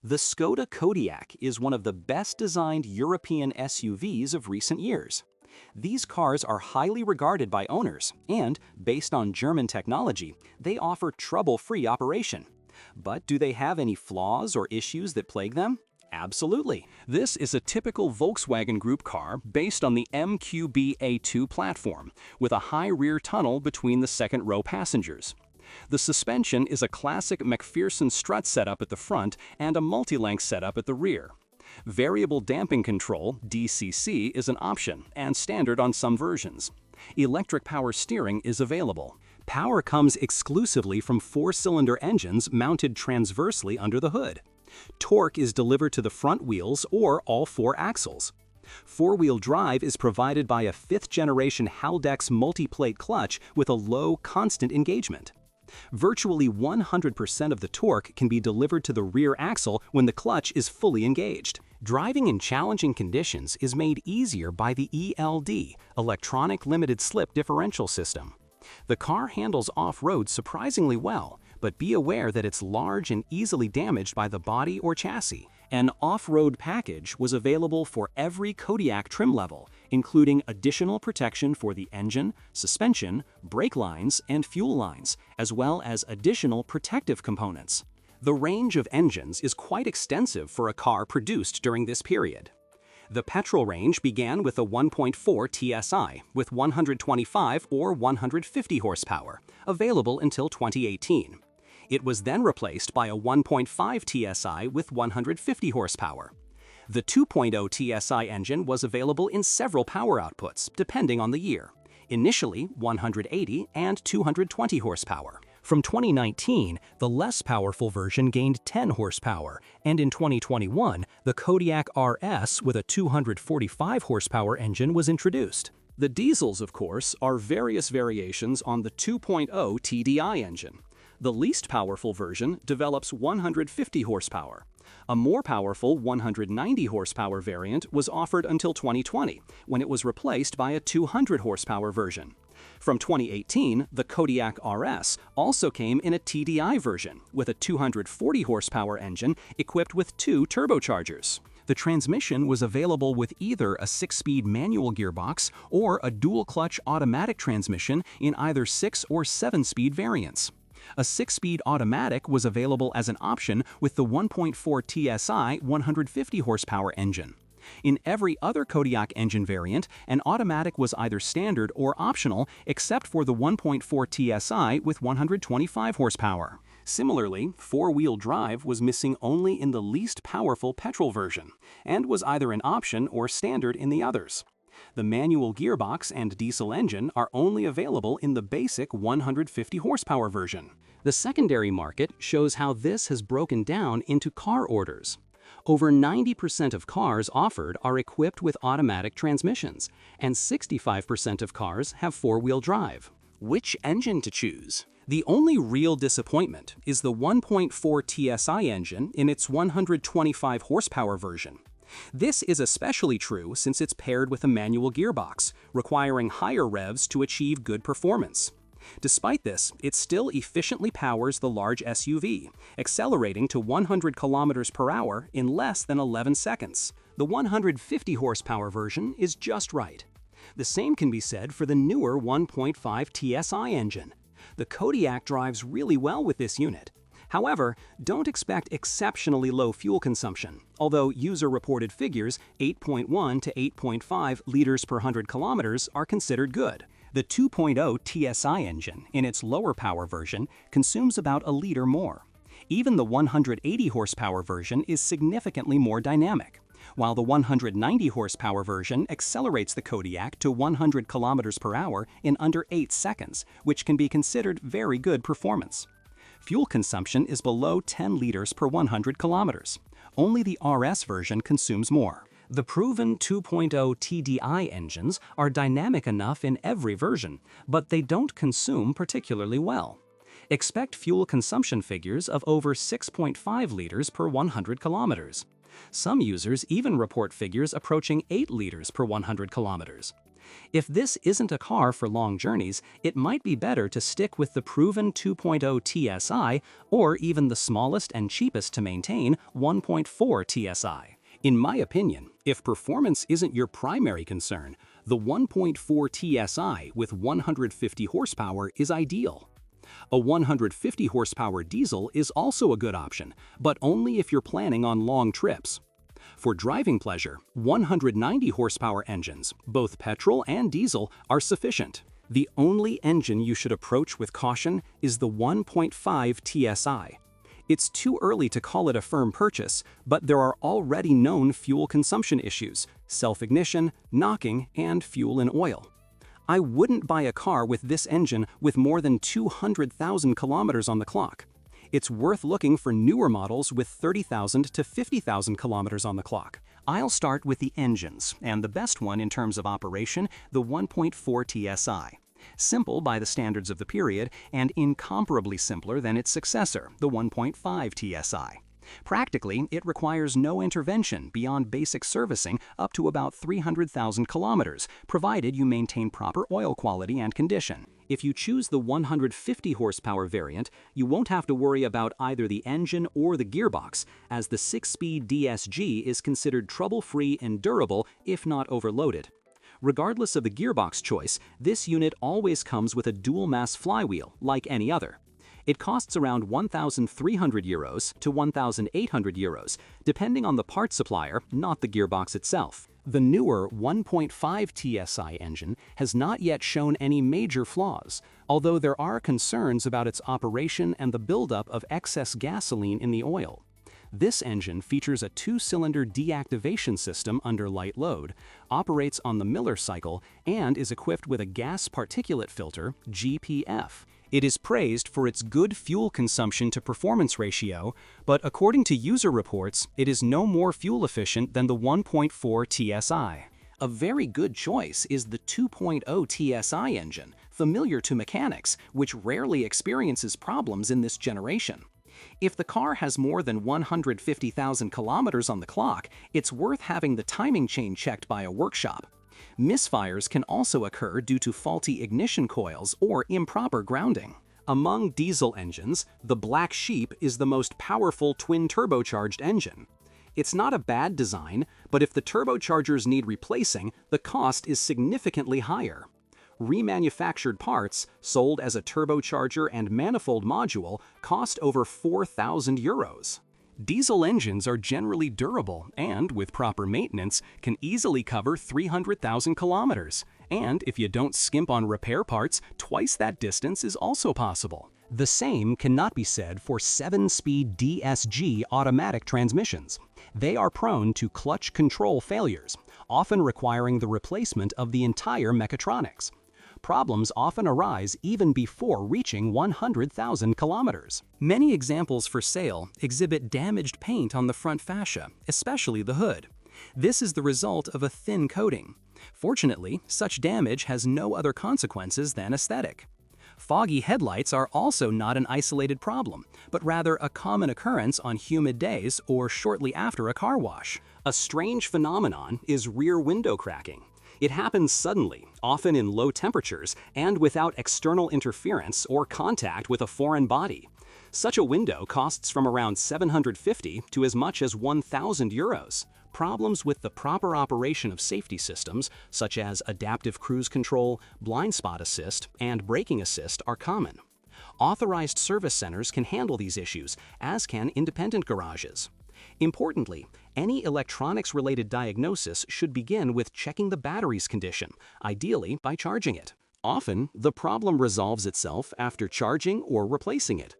The Skoda Kodiaq is one of the best-designed European SUVs of recent years. These cars are highly regarded by owners and, based on German technology, they offer trouble-free operation. But do they have any flaws or issues that plague them? Absolutely. This is a typical Volkswagen Group car based on the MQB A2 platform, with a high rear tunnel between the second-row passengers. The suspension is a classic McPherson strut setup at the front and a multi-link setup at the rear. Variable damping control, DCC, is an option and standard on some versions. Electric power steering is available. Power comes exclusively from four-cylinder engines mounted transversely under the hood. Torque is delivered to the front wheels or all four axles. Four-wheel drive is provided by a fifth-generation Haldex multi-plate clutch with a low, constant engagement. Virtually 100% of the torque can be delivered to the rear axle when the clutch is fully engaged. Driving in challenging conditions is made easier by the ELD, Electronic Limited Slip Differential System. The car handles off-road surprisingly well, but be aware that it's large and easily damaged by the body or chassis. An off-road package was available for every Kodiaq trim level, including additional protection for the engine, suspension, brake lines, and fuel lines, as well as additional protective components. The range of engines is quite extensive for a car produced during this period. The petrol range began with a 1.4 TSI with 125 or 150 horsepower, available until 2018. It was then replaced by a 1.5 TSI with 150 horsepower. The 2.0 TSI engine was available in several power outputs, depending on the year, initially 180 and 220 horsepower. From 2019, the less powerful version gained 10 horsepower, and in 2021, the Kodiaq RS with a 245 horsepower engine was introduced. The diesels, of course, are various variations on the 2.0 TDI engine. The least powerful version develops 150 horsepower. A more powerful 190 horsepower variant was offered until 2020, when it was replaced by a 200 horsepower version. From 2018, the Kodiaq RS also came in a TDI version with a 240 horsepower engine equipped with two turbochargers. The transmission was available with either a 6-speed manual gearbox or a dual-clutch automatic transmission in either 6 or 7-speed variants. A 6-speed automatic was available as an option with the 1.4 TSI 150 horsepower engine. In every other Kodiaq engine variant, an automatic was either standard or optional except for the 1.4 TSI with 125 horsepower. Similarly, four-wheel drive was missing only in the least powerful petrol version and was either an option or standard in the others. The manual gearbox and diesel engine are only available in the basic 150 horsepower version. The secondary market shows how this has broken down into car orders. Over 90% of cars offered are equipped with automatic transmissions, and 65% of cars have four-wheel drive. Which engine to choose? The only real disappointment is the 1.4 TSI engine in its 125 horsepower version. This is especially true since it's paired with a manual gearbox, requiring higher revs to achieve good performance. Despite this, it still efficiently powers the large SUV, accelerating to 100 km per hour in less than 11 seconds. The 150 horsepower version is just right. The same can be said for the newer 1.5 TSI engine. The Kodiaq drives really well with this unit. However, don't expect exceptionally low fuel consumption, although user-reported figures 8.1 to 8.5 liters per 100 kilometers are considered good. The 2.0 TSI engine, in its lower power version, consumes about a liter more. Even the 180 horsepower version is significantly more dynamic, while the 190 horsepower version accelerates the Kodiaq to 100 kilometers per hour in under 8 seconds, which can be considered very good performance. Fuel consumption is below 10 liters per 100 kilometers. Only the RS version consumes more. The proven 2.0 TDI engines are dynamic enough in every version, but they don't consume particularly well. Expect fuel consumption figures of over 6.5 liters per 100 kilometers. Some users even report figures approaching 8 liters per 100 kilometers. If this isn't a car for long journeys, it might be better to stick with the proven 2.0 TSI or even the smallest and cheapest to maintain 1.4 TSI. In my opinion, if performance isn't your primary concern, the 1.4 TSI with 150 horsepower is ideal. A 150 horsepower diesel is also a good option, but only if you're planning on long trips. For driving pleasure, 190 horsepower engines, both petrol and diesel, are sufficient. The only engine you should approach with caution is the 1.5 TSI. It's too early to call it a firm purchase, but there are already known fuel consumption issues, self-ignition, knocking, and fuel and oil. I wouldn't buy a car with this engine with more than 200,000 kilometers on the clock. It's worth looking for newer models with 30,000 to 50,000 kilometers on the clock. I'll start with the engines, and the best one in terms of operation, the 1.4 TSI. Simple by the standards of the period, and incomparably simpler than its successor, the 1.5 TSI. Practically, it requires no intervention beyond basic servicing up to about 300,000 kilometers, provided you maintain proper oil quality and condition. If you choose the 150 horsepower variant, you won't have to worry about either the engine or the gearbox, as the 6-speed DSG is considered trouble-free and durable if not overloaded. Regardless of the gearbox choice, this unit always comes with a dual-mass flywheel, like any other. It costs around €1,300 to €1,800, depending on the part supplier, not the gearbox itself. The newer 1.5 TSI engine has not yet shown any major flaws, although there are concerns about its operation and the buildup of excess gasoline in the oil. This engine features a 2-cylinder deactivation system under light load, operates on the Miller cycle, and is equipped with a gas particulate filter, GPF. It is praised for its good fuel consumption to performance ratio, but according to user reports, it is no more fuel efficient than the 1.4 TSI. A very good choice is the 2.0 TSI engine, familiar to mechanics, which rarely experiences problems in this generation. If the car has more than 150,000 kilometers on the clock, it's worth having the timing chain checked by a workshop. Misfires can also occur due to faulty ignition coils or improper grounding. Among diesel engines, the Black Sheep is the most powerful twin-turbocharged engine. It's not a bad design, but if the turbochargers need replacing, the cost is significantly higher. Remanufactured parts, sold as a turbocharger and manifold module, cost over €4,000. Diesel engines are generally durable and, with proper maintenance, can easily cover 300,000 kilometers. And if you don't skimp on repair parts, twice that distance is also possible. The same cannot be said for 7-speed DSG automatic transmissions. They are prone to clutch control failures, often requiring the replacement of the entire mechatronics. Problems often arise even before reaching 100,000 kilometers. Many examples for sale exhibit damaged paint on the front fascia, especially the hood. This is the result of a thin coating. Fortunately, such damage has no other consequences than aesthetic. Foggy headlights are also not an isolated problem, but rather a common occurrence on humid days or shortly after a car wash. A strange phenomenon is rear window cracking. It happens suddenly, often in low temperatures, and without external interference or contact with a foreign body. Such a window costs from around €750 to as much as €1,000. Problems with the proper operation of safety systems, such as adaptive cruise control, blind spot assist, and braking assist, are common. Authorized service centers can handle these issues, as can independent garages. Importantly, any electronics-related diagnosis should begin with checking the battery's condition, ideally by charging it. Often, the problem resolves itself after charging or replacing it.